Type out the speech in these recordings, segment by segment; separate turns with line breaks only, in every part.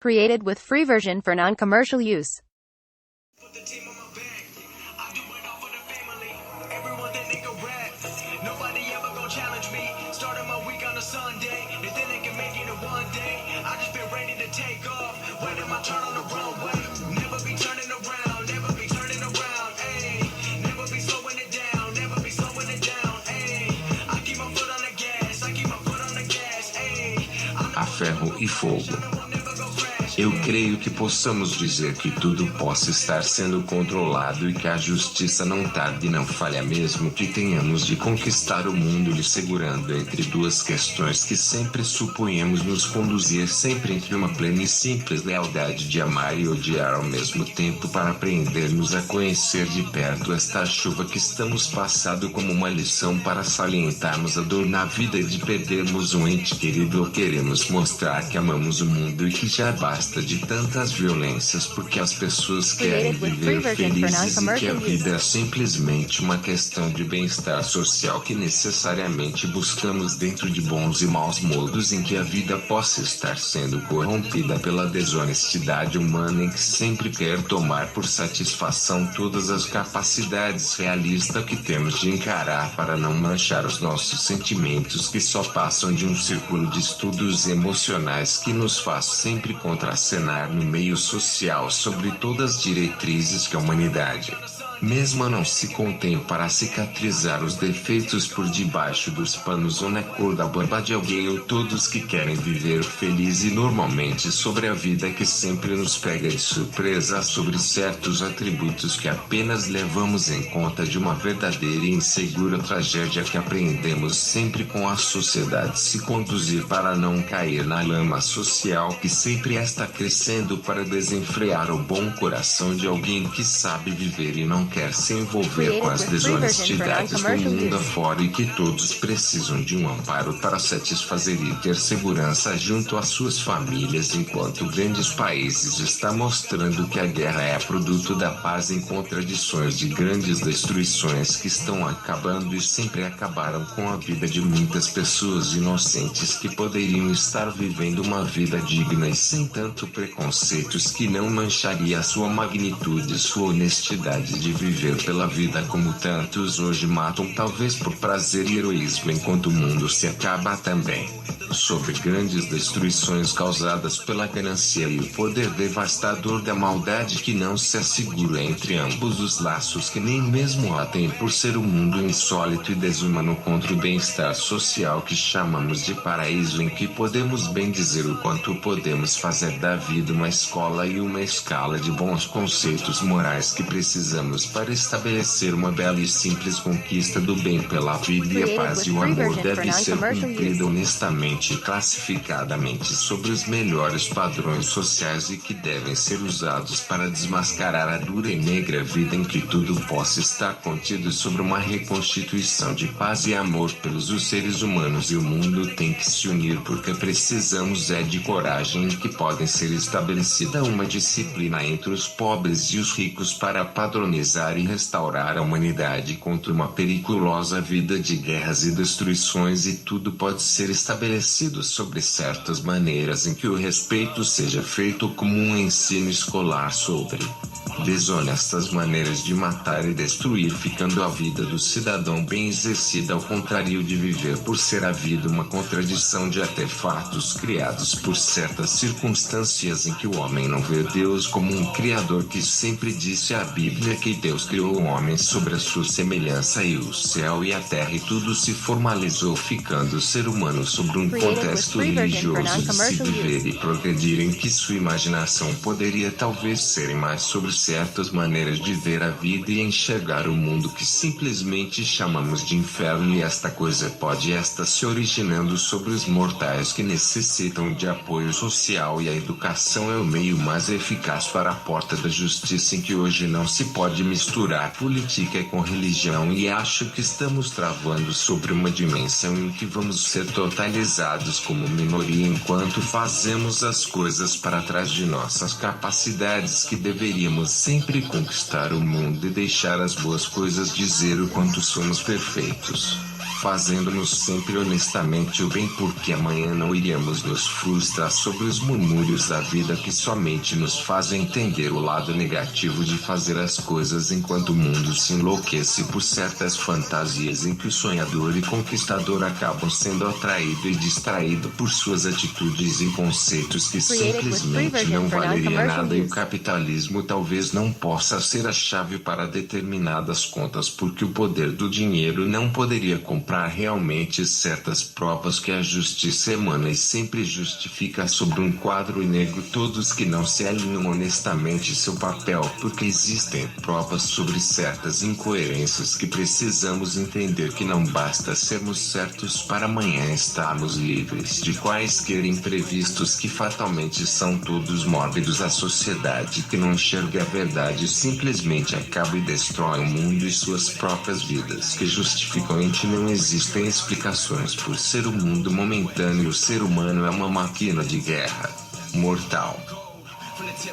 Created with free version for non-commercial use.
Put the team on my back. I do it all for the family. Everyone that nigga rap. Nobody ever gon' challenge me. Starting my week on a Sunday. They think they can make it in one day. I just been ready to take off. Waiting my turn on the runway. Never be turning around. Never be turning around. Ayy. Never be slowing it down. Never be slowing it down. Ayy. I keep my foot on the gas. I keep my foot on the gas. Ayy.
A ferro e fogo. Eu creio que possamos dizer que tudo possa estar sendo controlado e que a justiça não tarde e não falha, mesmo que tenhamos de conquistar o mundo lhe segurando entre duas questões que sempre suponhamos nos conduzir, sempre entre uma plena e simples lealdade de amar e odiar ao mesmo tempo, para aprendermos a conhecer de perto esta chuva que estamos passando como uma lição, para salientarmos a dor na vida e de perdermos um ente querido, ou queremos mostrar que amamos o mundo e que já basta de tantas violências porque as pessoas querem viver felizes e que a vida é simplesmente uma questão de bem-estar social que necessariamente buscamos dentro de bons e maus modos, em que a vida possa estar sendo corrompida pela desonestidade humana e que sempre quer tomar por satisfação todas as capacidades realistas que temos de encarar para não manchar os nossos sentimentos, que só passam de um círculo de estudos emocionais que nos faz sempre contracenar no meio social sobre todas as diretrizes que a humanidade mesma não se contém para cicatrizar os defeitos por debaixo dos panos ou na cor da barba de alguém, ou todos que querem viver feliz e normalmente sobre a vida que sempre nos pega de surpresa sobre certos atributos que apenas levamos em conta de uma verdadeira e insegura tragédia que aprendemos sempre com a sociedade se conduzir para não cair na lama social que sempre está crescendo para desenfrear o bom coração de alguém que sabe viver e não quer se envolver com as desonestidades do mundo afora, e que todos precisam de um amparo para satisfazer e ter segurança junto às suas famílias, enquanto grandes países está mostrando que a guerra é produto da paz, em contradições de grandes destruições que estão acabando e sempre acabaram com a vida de muitas pessoas inocentes que poderiam estar vivendo uma vida digna e sem tanto preconceitos, que não mancharia a sua magnitude e sua honestidade de viver pela vida como tantos hoje matam, talvez por prazer e heroísmo, enquanto o mundo se acaba também. Sobre grandes destruições causadas pela ganância e o poder devastador da maldade que não se assegura entre ambos os laços que nem mesmo há tem, por ser um mundo insólito e desumano, contra o bem-estar social que chamamos de paraíso, em que podemos bem dizer o quanto podemos fazer da vida uma escola e uma escala de bons conceitos morais que precisamos para estabelecer uma bela e simples conquista do bem pela vida, e a paz e o amor deve ser cumprida honestamente e classificadamente sobre os melhores padrões sociais, e que devem ser usados para desmascarar a dura e negra vida em que tudo possa estar contido sobre uma reconstituição de paz e amor pelos os seres humanos. E o mundo tem que se unir, porque precisamos de coragem, em que podem ser estabelecida uma disciplina entre os pobres e os ricos para padronizar e restaurar a humanidade contra uma periculosa vida de guerras e destruições, e tudo pode ser estabelecido sobre certas maneiras em que o respeito seja feito como um ensino escolar sobre desonestas maneiras de matar e destruir, ficando a vida do cidadão bem exercida, ao contrário de viver por ser a vida uma contradição de artefatos criados por certas circunstâncias, em que o homem não vê Deus como um criador, que sempre disse a Bíblia que Deus criou o homem sobre a sua semelhança, e o céu e a terra e tudo se formalizou, ficando o ser humano sobre um contexto religioso de se viver e progredir, em que sua imaginação poderia talvez ser mais sobre certas maneiras de ver a vida e enxergar o mundo que simplesmente chamamos de inferno, e esta coisa pode estar se originando sobre os mortais que necessitam de apoio social, e a educação é o meio mais eficaz para a porta da justiça, em que hoje não se pode misturar política com religião, e acho que estamos travando sobre uma dimensão em que vamos ser totalizados como minoria enquanto fazemos as coisas para trás de nossas capacidades, que deveríamos sempre conquistar o mundo e deixar as boas coisas dizer o quanto somos perfeitos. fazendo-nos sempre honestamente o bem, porque amanhã não iríamos nos frustrar sobre os murmúrios da vida que somente nos fazem entender o lado negativo de fazer as coisas, enquanto o mundo se enlouquece por certas fantasias em que o sonhador e conquistador acabam sendo atraído e distraído por suas atitudes e conceitos que simplesmente não valeria nada, e o capitalismo talvez não possa ser a chave para determinadas contas, porque o poder do dinheiro não poderia comprar realmente certas provas que a justiça emana e sempre justifica sobre um quadro negro todos que não se alinham honestamente seu papel, porque existem provas sobre certas incoerências que precisamos entender que não basta sermos certos para amanhã estarmos livres de quaisquer imprevistos que fatalmente são todos mórbidos. A sociedade que não enxerga a verdade simplesmente acaba e destrói o mundo e suas próprias vidas, que justificam em que não existem explicações por ser um mundo momentâneo. O ser humano é uma máquina de guerra mortal.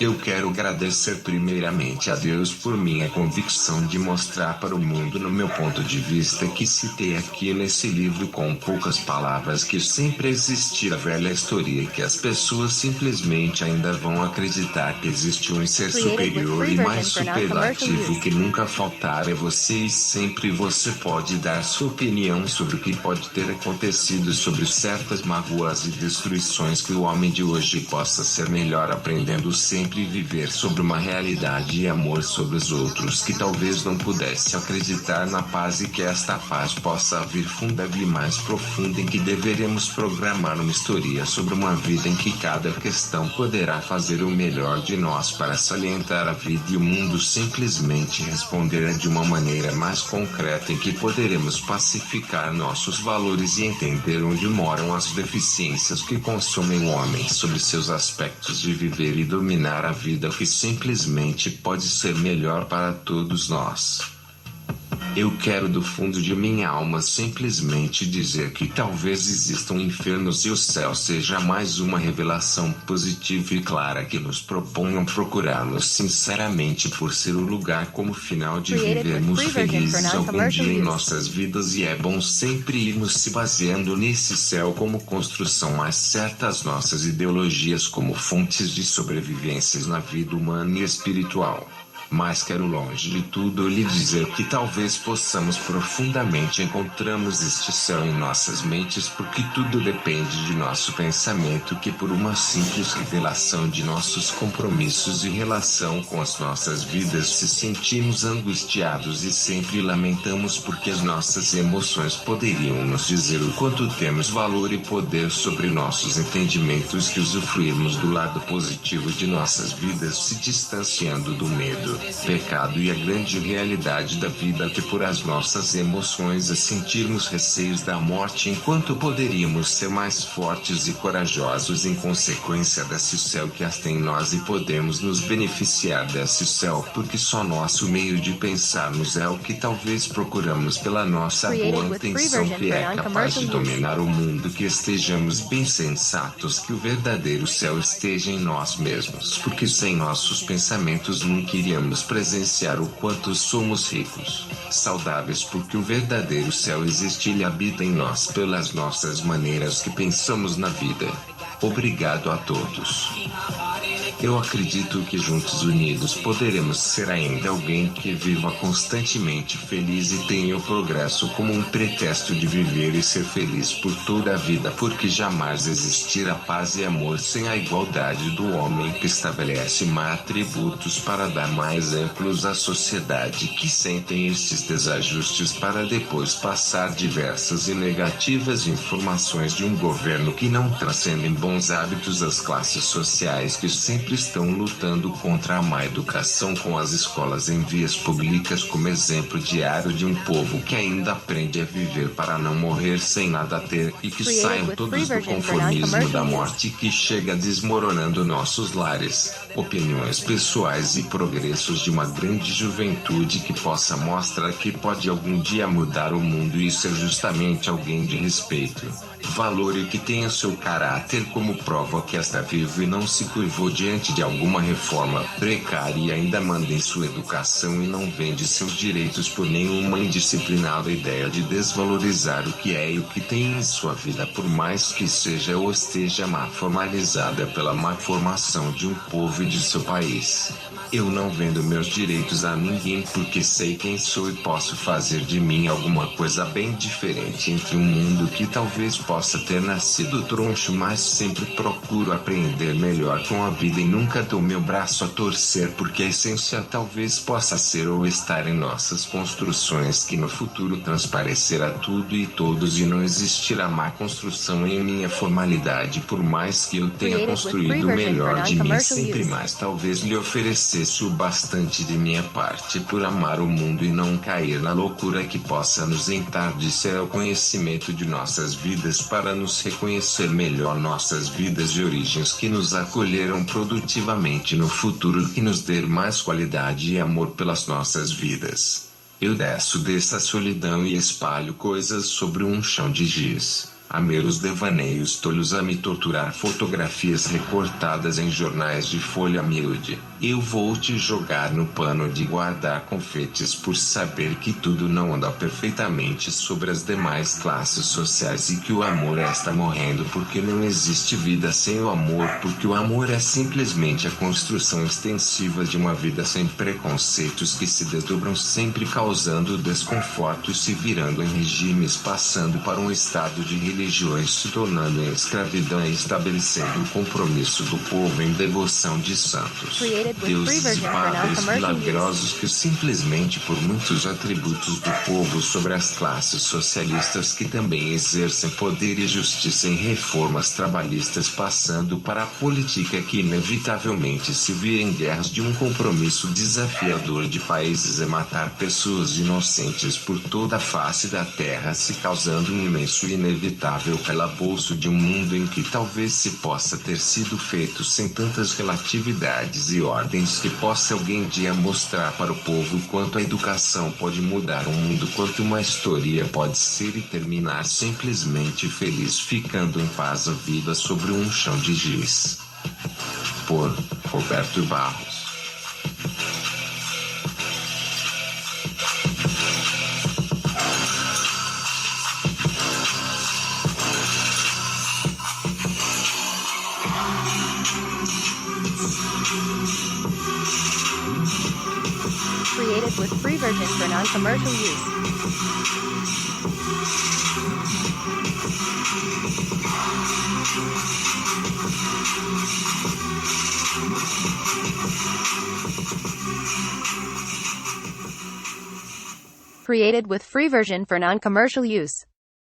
Eu quero agradecer primeiramente a Deus por minha convicção de mostrar para o mundo, no meu ponto de vista, que citei aqui nesse livro com poucas palavras, que sempre existirá a velha história que as pessoas simplesmente ainda vão acreditar que existe um ser superior e mais superlativo que nunca faltará. Você e sempre você pode dar sua opinião sobre o que pode ter acontecido, sobre certas mágoas e destruições, que o homem de hoje possa ser melhor, aprendendo sempre viver sobre uma realidade e amor sobre os outros, que talvez não pudesse acreditar na paz, e que esta paz possa vir funda e mais profunda, em que deveremos programar uma história sobre uma vida em que cada questão poderá fazer o melhor de nós para salientar a vida e o mundo, simplesmente responder de uma maneira mais concreta, em que poderemos pacificar nossos valores e entender onde moram as deficiências que consomem o homem, sobre seus aspectos de viver e dominar a vida, que simplesmente pode ser melhor para todos nós. Eu quero do fundo de minha alma simplesmente dizer que talvez existam infernos e o céu seja mais uma revelação positiva e clara que nos proponham procurá-los sinceramente, por ser o lugar como final de vivermos felizes algum dia em nossas vidas, e é bom sempre irmos se baseando nesse céu como construção mais certa, as nossas ideologias como fontes de sobrevivências na vida humana e espiritual. Mas quero, longe de tudo, lhe dizer que talvez possamos profundamente encontrarmos este céu em nossas mentes, porque tudo depende de nosso pensamento, que por uma simples revelação de nossos compromissos e relação com as nossas vidas, se sentimos angustiados e sempre lamentamos, porque as nossas emoções poderiam nos dizer o quanto temos valor e poder sobre nossos entendimentos, que usufruímos do lado positivo de nossas vidas, se distanciando do medo, pecado e a grande realidade da vida, que por as nossas emoções a sentirmos receios da morte, enquanto poderíamos ser mais fortes e corajosos em consequência desse céu que há em nós, e podemos nos beneficiar desse céu, porque só nosso meio de pensarmos é o que talvez procuramos pela nossa boa intenção, que é capaz de dominar o mundo, que estejamos bem sensatos, que o verdadeiro céu esteja em nós mesmos, porque sem nossos pensamentos nunca iríamos presenciar o quanto somos ricos, saudáveis, porque o verdadeiro céu existe, ele habita em nós pelas nossas maneiras que pensamos na vida. Obrigado a todos. Eu acredito que juntos, unidos, poderemos ser ainda alguém que viva constantemente feliz e tenha o progresso como um pretexto de viver e ser feliz por toda a vida, porque jamais existirá paz e amor sem a igualdade do homem, que estabelece mais atributos para dar mais exemplos à sociedade, que sentem estes desajustes para depois passar diversas e negativas informações de um governo que não transcendem bons hábitos às classes sociais, que sempre estão lutando contra a má educação, com as escolas em vias públicas como exemplo diário de um povo que ainda aprende a viver para não morrer sem nada ter, e que saiam todos do conformismo da morte que chega desmoronando nossos lares, opiniões pessoais e progressos de uma grande juventude que possa mostrar que pode algum dia mudar o mundo e ser justamente alguém de respeito. valor e que tenha seu caráter como prova que está vivo e não se curvou diante de alguma reforma precária e ainda manda em sua educação e não vende seus direitos por nenhuma indisciplinada ideia de desvalorizar o que é e o que tem em sua vida, por mais que seja ou esteja má formalizada pela má formação de um povo e de seu país. Eu não vendo meus direitos a ninguém porque sei quem sou e posso fazer de mim alguma coisa bem diferente entre um mundo que talvez possa ter nascido troncho, mas sempre procuro aprender melhor com a vida e nunca dou meu braço a torcer porque a essência talvez possa ser ou estar em nossas construções que no futuro transparecerá tudo e todos e não existirá má construção em minha formalidade por mais que eu tenha construído o melhor de mim sempre mais talvez lhe oferecesse o bastante de minha parte por amar o mundo e não cair na loucura que possa nos entardecer ao conhecimento de nossas vidas para nos reconhecer melhor nossas vidas de origens que nos acolheram produtivamente no futuro que nos dê mais qualidade e amor pelas nossas vidas. Eu desço dessa solidão e espalho coisas sobre um chão de giz. A meros devaneios tolos a me torturar fotografias recortadas em jornais de folha miúde. Eu vou te jogar no pano de guardar confetes por saber que tudo não anda perfeitamente sobre as demais classes sociais e que o amor está morrendo porque não existe vida sem o amor porque o amor é simplesmente a construção extensiva de uma vida sem preconceitos que se desdobram sempre causando desconforto e se virando em regimes passando para um estado de religiões se tornando em escravidão e estabelecendo o compromisso do povo em devoção de santos, deuses e padres milagrosos que simplesmente por muitos atributos do povo sobre as classes socialistas que também exercem poder e justiça em reformas trabalhistas passando para a política que inevitavelmente se vê em guerras de um compromisso desafiador de países e matar pessoas inocentes por toda a face da terra se causando um imenso e inevitável calabouço de um mundo em que talvez se possa ter sido feito sem tantas relatividades e ordens que possa alguém dia mostrar para o povo quanto a educação pode mudar o mundo, quanto uma história pode ser e terminar simplesmente feliz ficando em paz a vida sobre um chão de giz. Por Roberto Barros.
Created with free version for non-commercial use. Created with free version for non-commercial use.